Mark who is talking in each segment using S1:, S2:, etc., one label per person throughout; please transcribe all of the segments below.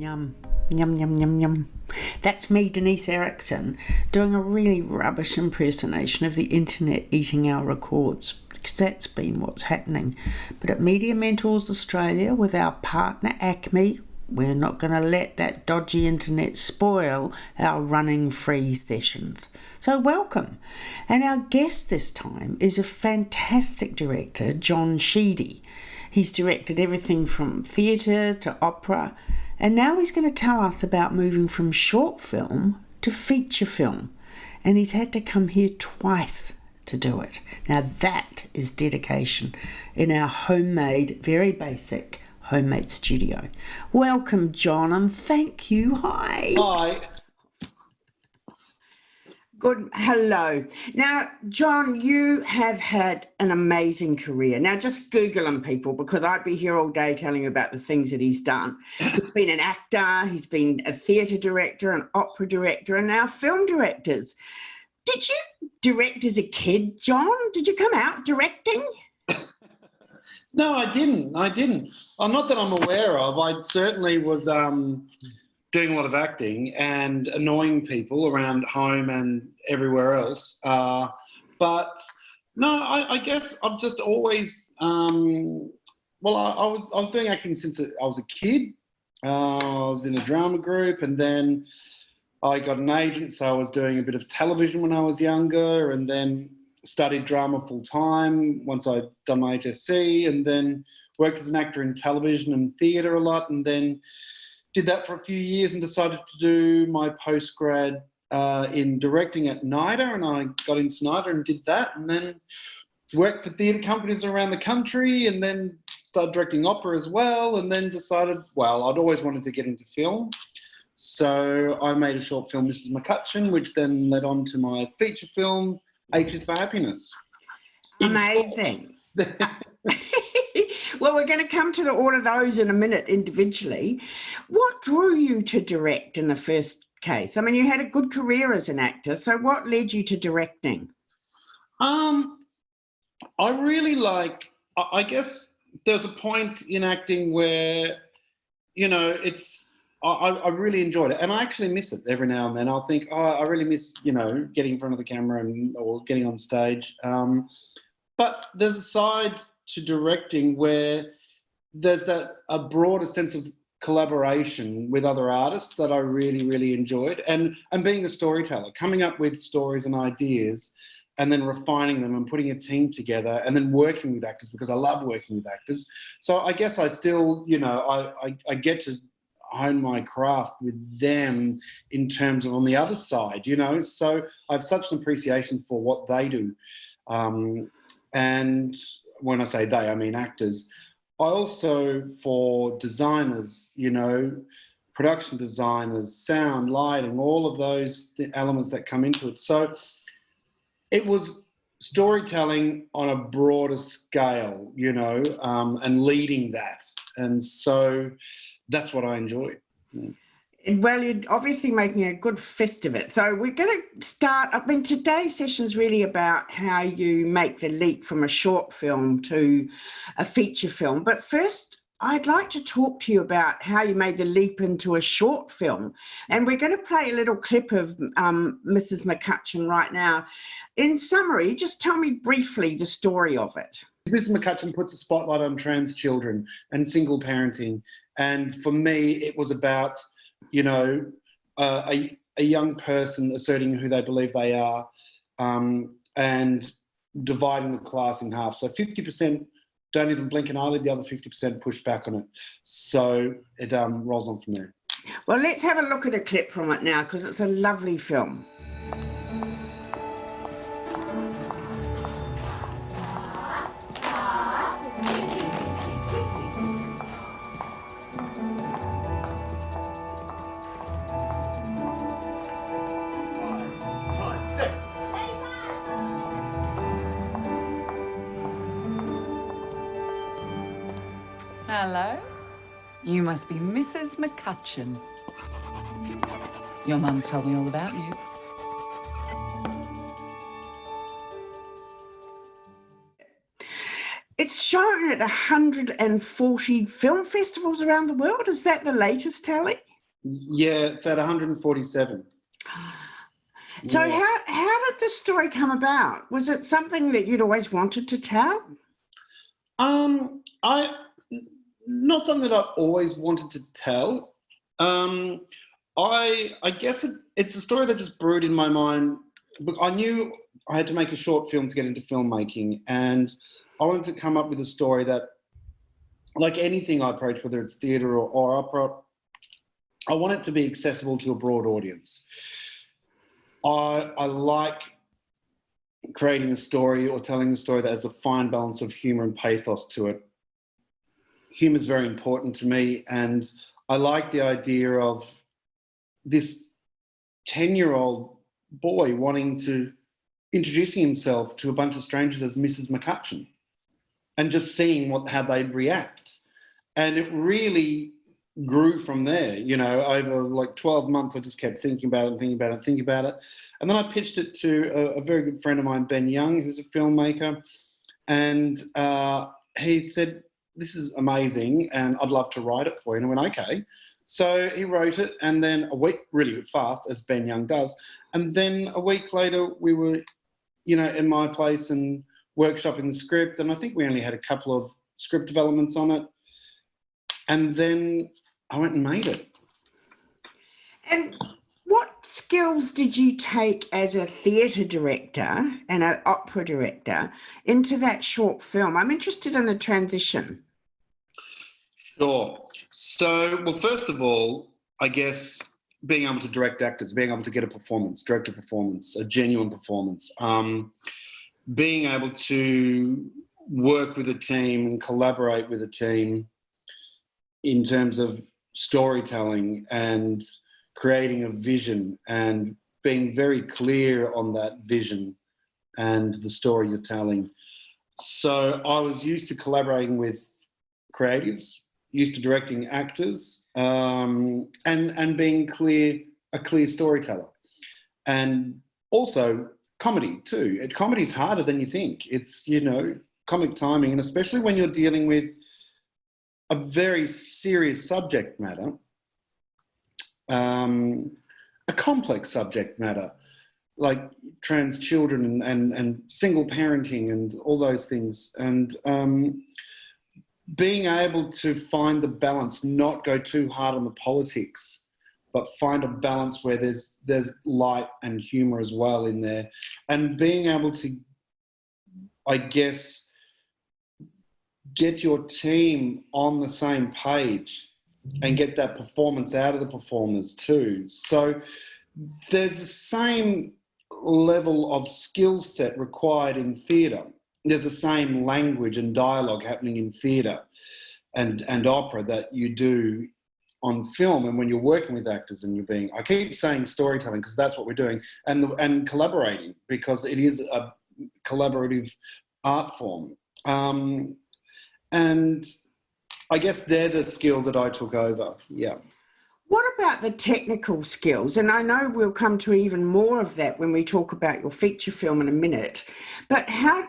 S1: Yum, yum, yum, yum, yum. That's me, Denise Erickson, doing a really rubbish impersonation of the internet eating our records, because that's been what's happening. But at Media Mentors Australia, with our partner ACMI, we're not going to let that dodgy internet spoil our running free sessions. So welcome. And our guest this time is a fantastic director, John Sheedy. He's directed everything from theatre to opera, and now he's going to tell us about moving from short film to feature film. And he's had to come here twice to do it. Now that is dedication in our homemade, very basic homemade studio. Welcome, John, and thank you. Hi.
S2: Hi.
S1: Good. Hello. Now, John, you have had an amazing career. Now, just Google him, people, because I'd be here all day telling you about the things that he's done. He's been an actor, he's been a theatre director, an opera director, and now film directors. Did you direct as a kid, John? Did you come out directing?
S2: No, I didn't. Not that I'm aware of. I certainly was doing a lot of acting and annoying people around home and everywhere else. But no, I guess I've just always, I was doing acting since I was a kid. I was in a drama group, and then I got an agent, so I was doing a bit of television when I was younger, and then studied drama full time once I'd done my HSC, and then worked as an actor in television and theatre a lot, and then did that for a few years and decided to do my postgrad in directing at NIDA, and I got into NIDA and did that, and then worked for theatre companies around the country, and then started directing opera as well, and then decided, well, I'd always wanted to get into film. So I made a short film, Mrs McCutcheon, which then led on to my feature film, H is for Happiness.
S1: Amazing. Well, we're going to come to all of those in a minute individually. What drew you to direct in the first case? I mean, you had a good career as an actor, so what led you to directing?
S2: I really I guess there's a point in acting where, you know, I really enjoyed it, and I actually miss it every now and then. I'll think, oh, I really miss, you know, getting in front of the camera or getting on stage. But there's a side to directing where there's a broader sense of collaboration with other artists that I really, really enjoyed. And being a storyteller, coming up with stories and ideas and then refining them and putting a team together and then working with actors, because I love working with actors. So I guess I still, you know, I get to hone my craft with them in terms of on the other side, you know. So I have such an appreciation for what they do. And when I say they, I mean actors. I also, for designers, you know, production designers, sound, lighting, all of those elements that come into it. So it was storytelling on a broader scale, you know, and leading that. And so that's what I enjoyed.
S1: Well, you're obviously making a good fist of it. So we're going to start, I mean, today's session is really about how you make the leap from a short film to a feature film. But first, I'd like to talk to you about how you made the leap into a short film. And we're going to play a little clip of Mrs McCutcheon right now. In summary, just tell me briefly the story of it.
S2: Mrs McCutcheon puts a spotlight on trans children and single parenting. And for me, it was about, you know, a young person asserting who they believe they are, and dividing the class in half. So 50% don't even blink an eyelid, the other 50% push back on it. So it rolls on from there.
S1: Well, let's have a look at a clip from it now, because it's a lovely film.
S3: Hello. You must be Mrs McCutcheon. Your mum's told me all about you.
S1: It's shown at 140 film festivals around the world. Is that the latest tally?
S2: Yeah, it's at 147.
S1: So
S2: Yeah.
S1: how did the story come about? Was it something that you'd always wanted to tell?
S2: I not something that I always wanted to tell. I guess it's a story that just brewed in my mind. But I knew I had to make a short film to get into filmmaking, and I wanted to come up with a story that, like anything I approach, whether it's theatre or opera, I want it to be accessible to a broad audience. I like creating a story or telling a story that has a fine balance of humour and pathos to it. Humour is very important to me, and I like the idea of this 10-year-old boy introducing himself to a bunch of strangers as Mrs McCutcheon and just seeing how they'd react. And it really grew from there, over like 12 months. I just kept thinking about it. And then I pitched it to a very good friend of mine, Ben Young, who's a filmmaker. And he said, "This is amazing and I'd love to write it for you." And I went, okay. So he wrote it, and then a week, really fast, as Ben Young does. And then a week later, we were, in my place and workshopping the script. And I think we only had a couple of script developments on it. And then I went and made it.
S1: And what skills did you take as a theatre director and an opera director into that short film? I'm interested in the transition.
S2: Sure. So, well, first of all, I guess being able to direct actors, being able to get direct a performance, a genuine performance, being able to work with a team and collaborate with a team in terms of storytelling and creating a vision and being very clear on that vision and the story you're telling. So I was used to collaborating with creatives, used to directing actors, and being a clear storyteller. And also comedy too. Comedy is harder than you think. It's, comic timing, and especially when you're dealing with a very serious subject matter, a complex subject matter, like trans children and single parenting and all those things. And being able to find the balance, not go too hard on the politics, but find a balance where there's light and humour as well in there. And being able to, I guess, get your team on the same page and get that performance out of the performers too. So there's the same level of skill set required in theatre. There's the same language and dialogue happening in theatre and opera that you do on film. And when you're working with actors and I keep saying storytelling because that's what we're doing, and collaborating, because it is a collaborative art form. And I guess they're the skills that I took over, yeah.
S1: What about the technical skills? And I know we'll come to even more of that when we talk about your feature film in a minute. But how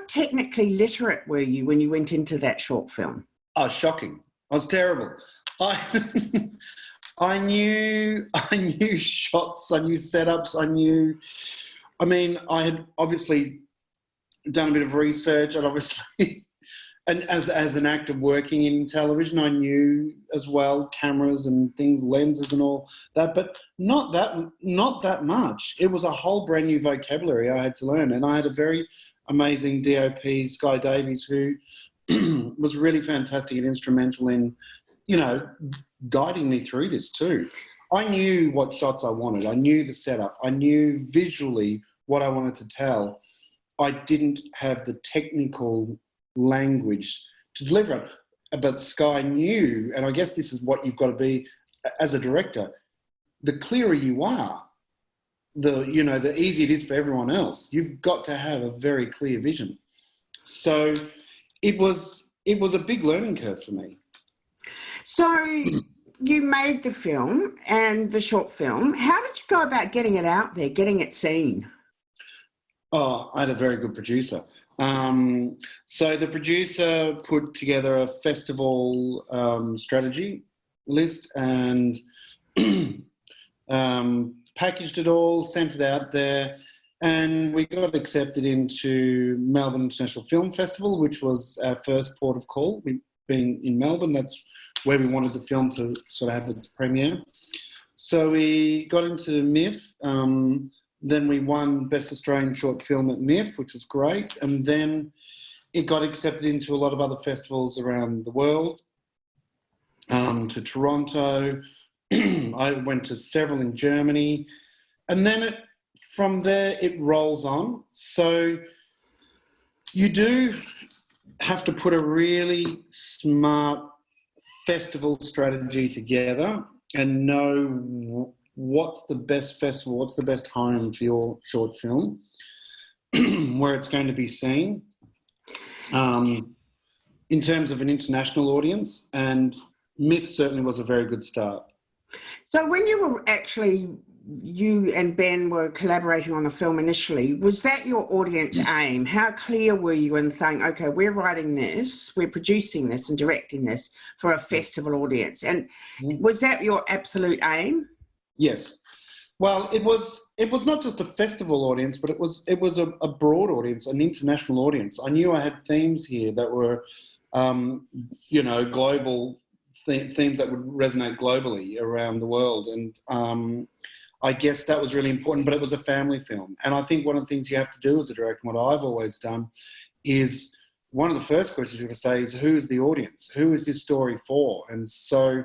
S1: technically literate were you when you went into that short film?
S2: Oh, shocking. I was terrible. I knew shots, I knew setups, I had obviously done a bit of research, and obviously... And as an actor working in television, I knew as well cameras and things, lenses and all that, but not that much. It was a whole brand new vocabulary I had to learn, and I had a very amazing DOP, Sky Davies, who was really fantastic and instrumental in, guiding me through this too. I knew what shots I wanted. I knew the setup. I knew visually what I wanted to tell. I didn't have the technical language to deliver it, but Sky knew, and I guess this is what you've got to be as a director. The clearer you are, the easier it is for everyone else. You've got to have a very clear vision. So it was a big learning curve for me.
S1: So you made the film and the short film. How did you go about getting it out there, getting it seen?
S2: Oh, I had a very good producer. So the producer put together a festival strategy list, and packaged it all, sent it out there, and we got accepted into Melbourne International Film Festival, which was our first port of call. We being in Melbourne, that's where we wanted the film to sort of have its premiere. So we got into MIF. Then we won Best Australian Short Film at MIF, which was great. And then it got accepted into a lot of other festivals around the world, to Toronto. I went to several in Germany. And then from there, it rolls on. So you do have to put a really smart festival strategy together and know what's the best festival, what's the best home for your short film, where it's going to be seen, in terms of an international audience, and Myth certainly was a very good start.
S1: So when you and Ben were collaborating on the film initially, was that your audience aim? How clear were you in saying, okay, we're writing this, we're producing this and directing this for a festival audience? And was that your absolute aim?
S2: Yes. Well, it was not just a festival audience, but it was a broad audience, an international audience. I knew I had themes here that were, global themes that would resonate globally around the world. And I guess that was really important, but it was a family film. And I think one of the things you have to do as a director, and what I've always done, is one of the first questions you have to say is, who is the audience? Who is this story for? And so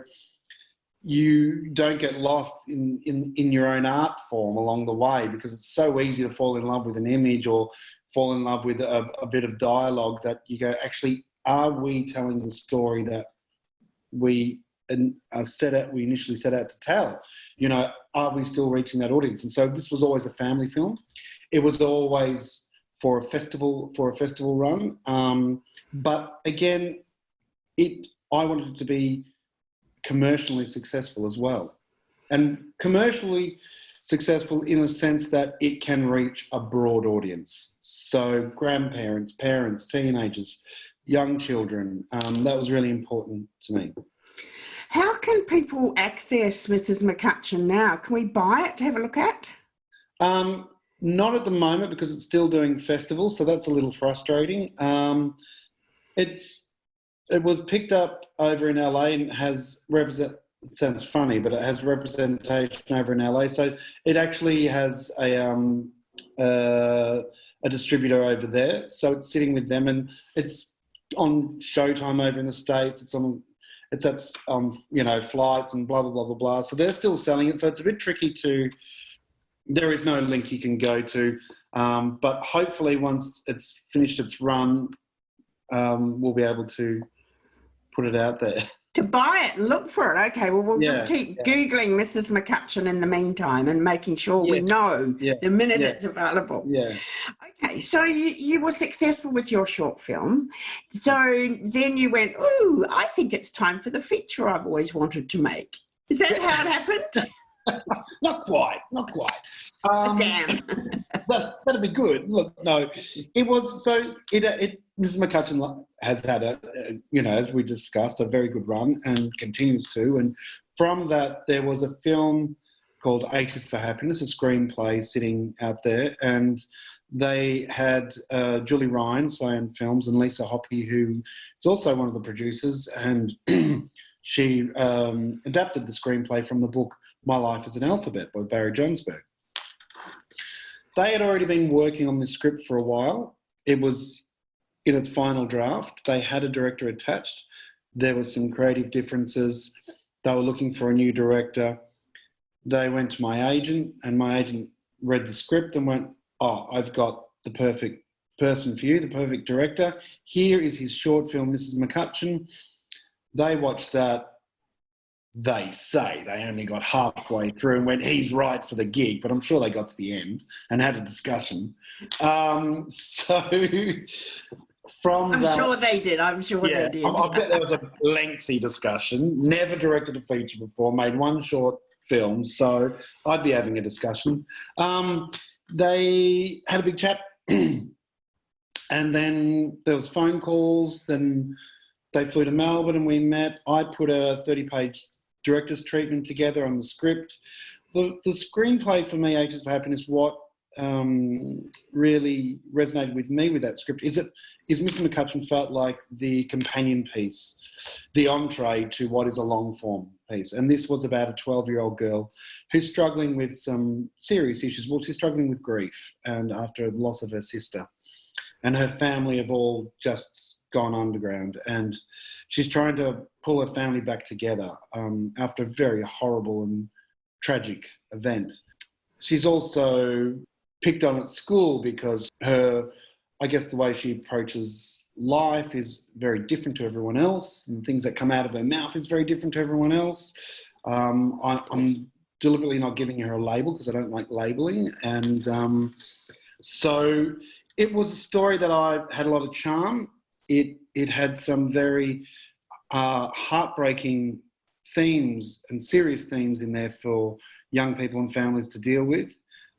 S2: you don't get lost in your own art form along the way, because it's so easy to fall in love with an image or fall in love with a bit of dialogue that you go, actually, are we telling the story that we initially set out to tell? Are we still reaching that audience? And so this was always a family film. It was always for a festival run. But again, I wanted it to be commercially successful as well. And commercially successful in a sense that it can reach a broad audience. So grandparents, parents, teenagers, young children. That was really important to me.
S1: How can people access Mrs McCutcheon now? Can we buy it to have a look at?
S2: Not at the moment, because it's still doing festivals, so that's a little frustrating. It was picked up over in LA and has it sounds funny, but it has representation over in LA. So it actually has a distributor over there. So it's sitting with them, and it's on Showtime over in the States. It's at flights and blah, blah, blah, blah, blah. So they're still selling it. So it's a bit tricky there is no link you can go to. But hopefully once it's finished its run, we'll be able to put it out there.
S1: To buy it and look for it. Okay, well, we'll just keep Googling Mrs McCutcheon in the meantime and making sure we know the minute it's available. Yeah. Okay, so you were successful with your short film. So then you went, ooh, I think it's time for the feature I've always wanted to make. Is that how it happened?
S2: Not quite.
S1: Damn.
S2: That'd be good. Look, no, it was so. Mrs McCutcheon has had as we discussed, a very good run and continues to. And from that, there was a film called 80s for Happiness, a screenplay sitting out there, and they had Julie Ryan, Cyan Films, and Lisa Hoppy, who is also one of the producers, and she adapted the screenplay from the book My Life as an Alphabet by Barry Jonesberg. They had already been working on this script for a while. It was in its final draft. They had a director attached. There were some creative differences. They were looking for a new director. They went to my agent, and my agent read the script and went, oh, I've got the perfect person for you, the perfect director. Here is his short film, Mrs McCutcheon. They watched that. They say they only got halfway through and went, he's right for the gig, but I'm sure they got to the end and had a discussion. I'm sure they did. I bet there was a lengthy discussion. Never directed a feature before, made one short film, so I'd be having a discussion. They had a big chat, and then there was phone calls. Then they flew to Melbourne and we met. I put a 30-page director's treatment together on the script. The screenplay for me, Ages for Happiness, what really resonated with me with that script is Mrs McCutcheon felt like the companion piece, the entree to what is a long form piece. And this was about a 12-year-old girl who's struggling with some serious issues. Well, she's struggling with grief and after the loss of her sister. And her family have all just gone underground. And she's trying to pull her family back together after a very horrible and tragic event. She's also picked on at school because the way she approaches life is very different to everyone else, and things that come out of her mouth is very different to everyone else. I'm deliberately not giving her a label because I don't like labeling. And so it was a story that I had a lot of charm. It had some very heartbreaking themes and serious themes in there for young people and families to deal with.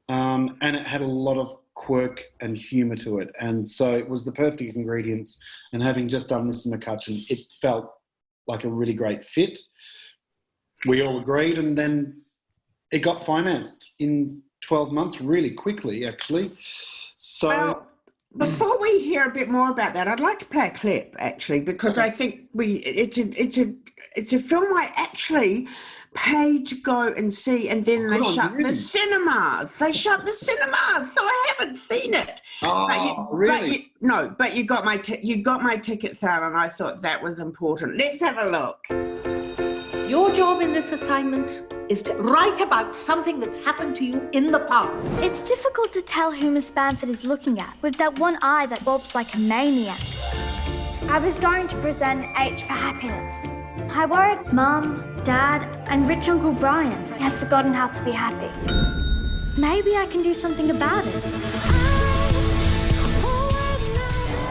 S2: And it had a lot of quirk and humour to it. And so it was the perfect ingredients. And having just done Mrs McCutcheon, it felt like a really great fit. We all agreed, and then it got financed in 12 months, really quickly, actually. So...
S1: Well, before we hear a bit more about that, I'd like to play a clip, actually, because I think it's a film I actually paid to go and see, and then they shut the cinemas. They shut the cinemas, so I haven't seen it.
S2: Oh, really?
S1: But you got my ticket sale, and I thought that was important. Let's have a look.
S4: Your job in this assignment is to write about something that's happened to you in the past.
S5: It's difficult to tell who Miss Bamford is looking at with that one eye that bobs like a maniac. I was going to present H for Happiness. I worried Mum, Dad, and rich Uncle Brian had forgotten how to be happy. Maybe I can do something about it.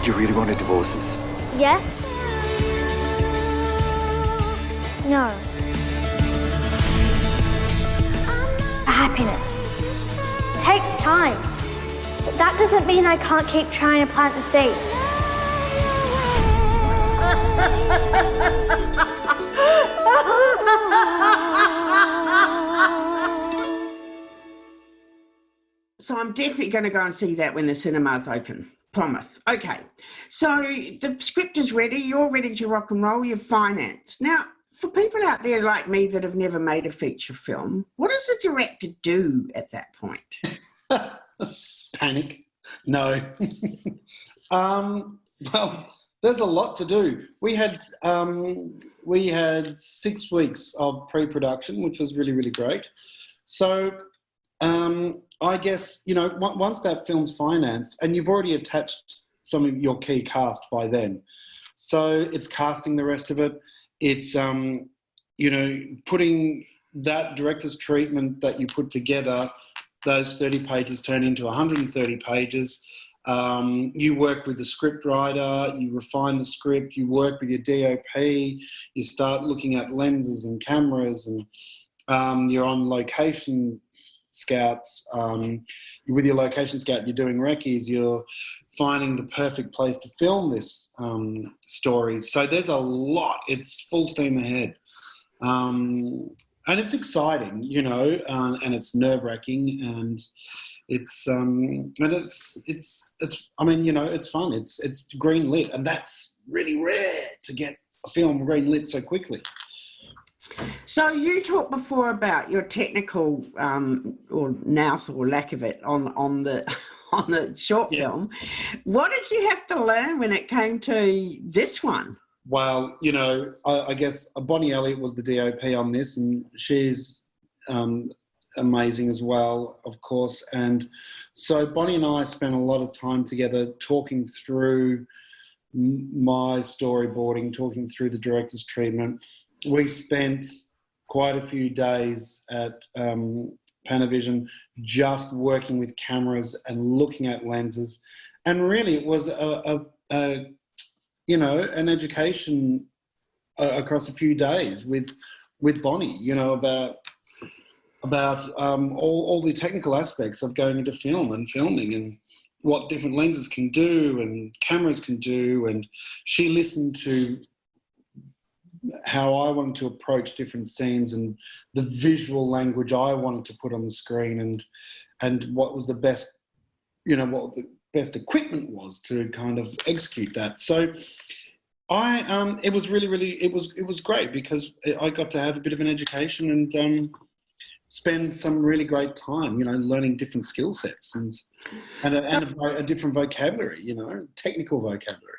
S6: Do you really want to divorce us?
S5: Yes? No. Happiness. It takes time. But that doesn't mean I can't keep trying to plant the seed.
S1: So I'm definitely going to go and see that when the cinemas open. Promise. Okay. So the script is ready. You're ready to rock and roll. You're financed. Now, for people out there like me that have never made a feature film, what does the director do at that point?
S2: Panic. No. Well, there's a lot to do. We had 6 weeks of pre-production, which was really, really great. So I guess, once that film's financed, and you've already attached some of your key cast by then. So it's casting the rest of it. It's, putting that director's treatment that you put together, those 30 pages turn into 130 pages. You work with the script writer, you refine the script, you work with your DOP, you start looking at lenses and cameras, and you're on location scouts. With your location scout, you're doing recce's, you're finding the perfect place to film this story. So there's a lot. It's full steam ahead. And it's exciting, and it's nerve-wracking, and it's fun. It's green lit, and that's really rare to get a film green lit so quickly.
S1: So you talked before about your technical or nous or lack of it on the short film. What did you have to learn when it came to this one?
S2: Well, I guess Bonnie Elliott was the DOP on this, and she's amazing as well, of course. And so Bonnie and I spent a lot of time together talking through my storyboarding, talking through the director's treatment. We spent quite a few days at Panavision just working with cameras and looking at lenses. And really it was an education across a few days with Bonnie, about all the technical aspects of going into film and filming, and what different lenses can do and cameras can do. And she listened to how I wanted to approach different scenes and the visual language I wanted to put on the screen and what was the best, what the best equipment was to kind of execute that. So it was really, it was great because I got to have a bit of an education and spend some really great time, learning different skill sets and a different vocabulary, technical vocabulary.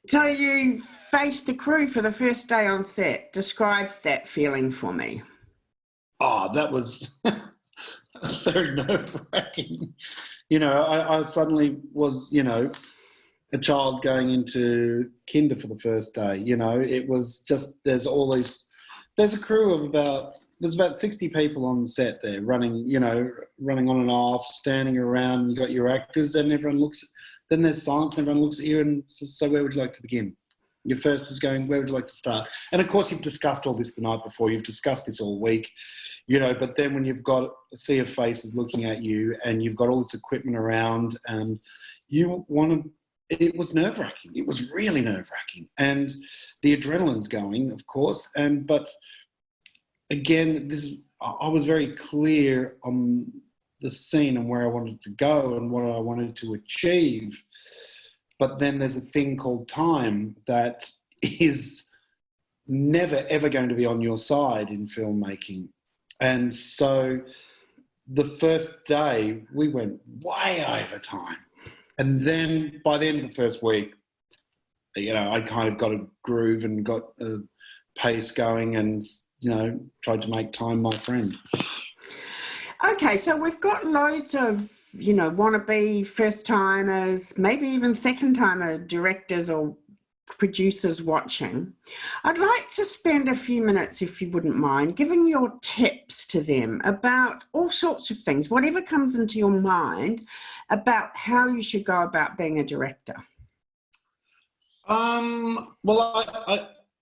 S1: So you faced the crew for the first day on set. Describe that feeling for me.
S2: Oh, that was very nerve-wracking. I suddenly was, a child going into kinder for the first day. It was just, there's a crew of there's about 60 people on set there running on and off, standing around. You got your actors and everyone looks. Then there's silence and everyone looks at you and says, so where would you like to begin? Your first is going, where would you like to start? And of course, you've discussed all this the night before. You've discussed this all week, but then when you've got a sea of faces looking at you and you've got all this equipment around and it was nerve-wracking. It was really nerve-wracking. And the adrenaline's going, of course. But again, I was very clear on the scene and where I wanted to go and what I wanted to achieve. But then there's a thing called time that is never, ever going to be on your side in filmmaking. And so the first day we went way over time. And then by the end of the first week, I kind of got a groove and got a pace going and, tried to make time my friend.
S1: Okay, so we've got loads of, wannabe first-timers, maybe even second-timer directors or producers watching. I'd like to spend a few minutes, if you wouldn't mind, giving your tips to them about all sorts of things, whatever comes into your mind about how you should go about being a director.
S2: Well,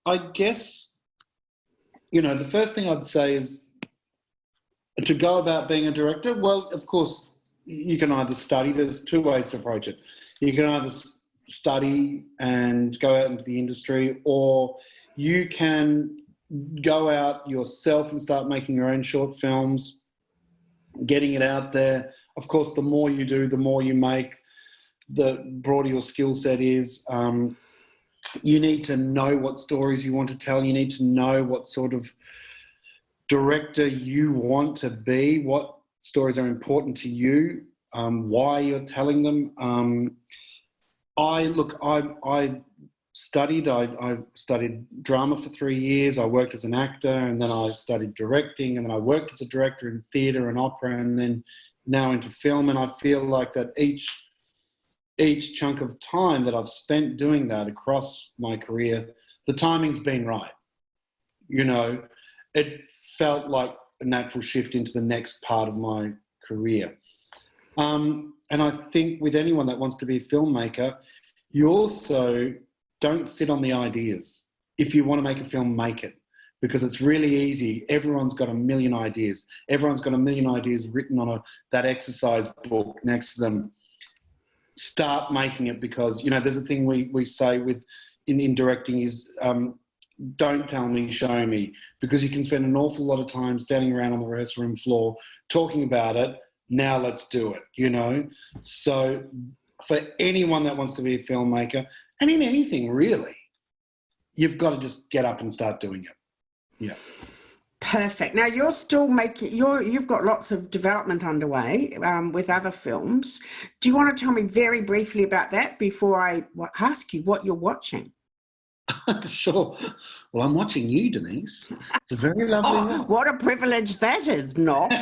S2: I guess, the first thing I'd say is to go about being a director. Well, of course, you can either study. There's two ways to approach it. You can either study and go out into the industry, or you can go out yourself and start making your own short films, getting it out there. Of course, the more you do, the more you make, the broader your skill set is. You need to know what stories you want to tell. You need to know what sort of director you want to be, what stories are important to you, why you're telling them. I studied drama for 3 years. I worked as an actor, and then I studied directing, and then I worked as a director in theatre and opera, and then now into film. And I feel like that each chunk of time that I've spent doing that across my career, the timing's been right. It felt like a natural shift into the next part of my career. And I think with anyone that wants to be a filmmaker, you also don't sit on the ideas. If you want to make a film, make it, because it's really easy. Everyone's got a million ideas. Everyone's got a million ideas written on that exercise book next to them. Start making it, because, there's a thing we say in directing is, don't tell me, show me, because you can spend an awful lot of time standing around on the rehearsal room floor talking about it. Now let's do it, So for anyone that wants to be a filmmaker, and in anything really, you've got to just get up and start doing it. Yeah.
S1: Perfect. Now you're still you've got lots of development underway with other films. Do you want to tell me very briefly about that before I ask you what you're watching?
S2: Sure. Well, I'm watching you, Denise. It's a very lovely one.
S1: What a privilege that is, not.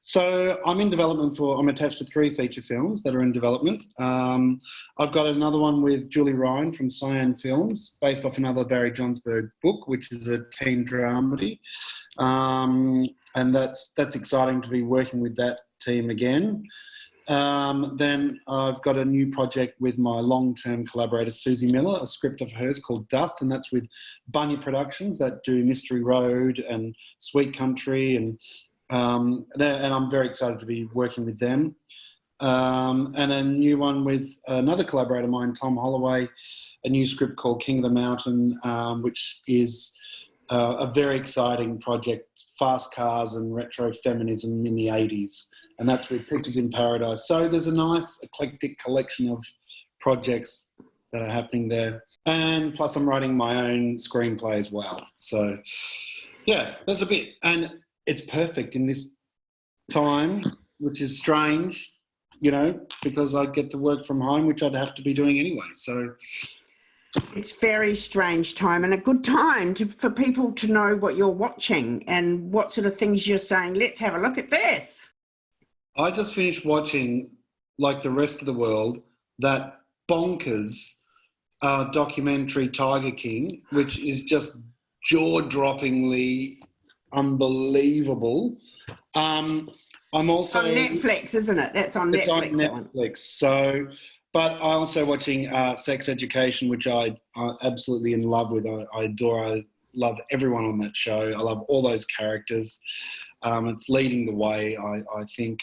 S2: So I'm in development I'm attached to 3 feature films that are in development. I've got another one with Julie Ryan from Cyan Films, based off another Barry Johnsberg book, which is a teen dramedy. And that's exciting to be working with that team again. Then I've got a new project with my long-term collaborator, Susie Miller, a script of hers called Dust, and that's with Bunya Productions that do Mystery Road and Sweet Country, and I'm very excited to be working with them. and a new one with another collaborator of mine, Tom Holloway, a new script called King of the Mountain, which is a very exciting project, fast cars and retro feminism in the 80s. And that's with Pictures in Paradise. So there's a nice eclectic collection of projects that are happening there. And plus I'm writing my own screenplay as well. So yeah, that's a bit. And it's perfect in this time, which is strange, you know, because I get to work from home, which I'd have to be doing anyway. So
S1: it's very strange time and a good time for people to know what you're watching and what sort of things you're saying. Let's have a look at this.
S2: I just finished watching, like the rest of the world, that bonkers documentary Tiger King, which is just jaw-droppingly unbelievable. I'm also
S1: on Netflix, isn't it? That's on
S2: Netflix.
S1: Netflix.
S2: It's on Netflix. So, but I'm also watching Sex Education, which I'm absolutely in love with. I adore. I love everyone on that show. I love all those characters. It's leading the way, I think,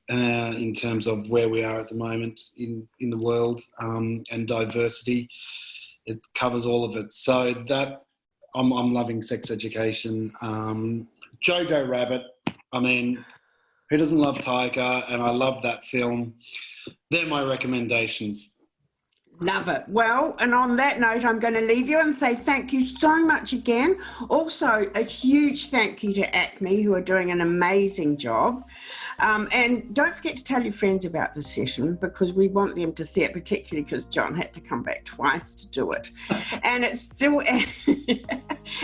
S2: in terms of where we are at the moment in the world and diversity. It covers all of it. So that I'm loving Sex Education. Jojo Rabbit. I mean, who doesn't love Tiger? And I love that film. They're my recommendations.
S1: Love it. Well, and on that note, I'm going to leave you and say thank you so much again. Also, a huge thank you to ACMI, who are doing an amazing job. And don't forget to tell your friends about the session, because we want them to see it, particularly because John had to come back twice to do it. And it's still...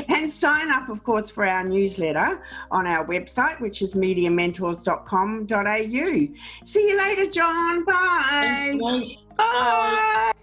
S1: and sign up, of course, for our newsletter on our website, which is mediamentors.com.au. See you later, John. Bye.
S2: Thanks,
S1: Bye.